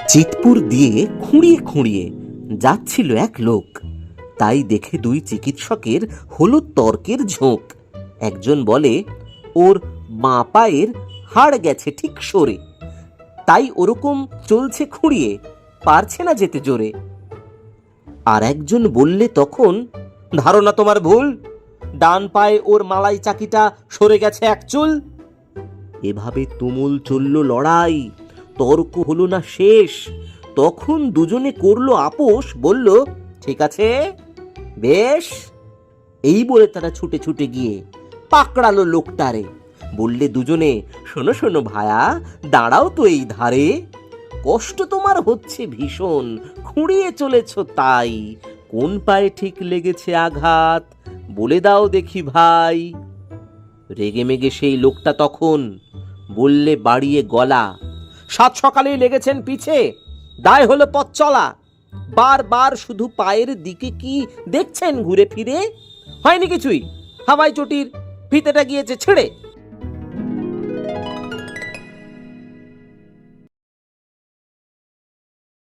চিতপুর দিয়ে খুঁড়িয়ে খুঁড়িয়ে যাচ্ছিল এক লোক। তাই দেখে দুই চিকিৎসকের হলো তর্কের ঝোঁক। একজন বলে ওর বাঁ পায়ের হাড় গেছে ঠিক সরে, তাই ওরকম চলছে খুঁড়িয়ে, পারছে না যেতে জোরে। আর একজন বললে তখন, ধারণা তোমার ভুল, ডান পায়ে ওর মালাই চাকিটা সরে গেছে এক চুল। এভাবে তুমুল চলল লড়াই, তর্ক হলো না শেষ। তখন দুজনে করলো আপোষ, বলল ঠিক আছে, বেশ। এই বলে তারা ছুটে ছুটে গিয়ে পাকড়ালো লোকটারে। বললে দুজনে, শোনো শোনো ভায়া, দাঁড়াও তো এই ধারে। কষ্ট তোমার হচ্ছে ভীষণ, খুঁড়িয়ে চলেছ তাই। কোন পায়ে ঠিক লেগেছে আঘাত, বলে দাও দেখি ভাই। রেগে মেগে সেই লোকটা তখন বললে বাড়িয়ে গলা, সাত সকালেই লেগেছেন পিছে, দায় হলো পথ চলা। বারবার শুধু পায়ের দিকে কি দেখছেন ঘুরে ফিরে? হয়নি কিছুই, হাওয়াই চটির ফিতেটা গিয়েছে ছিঁড়ে।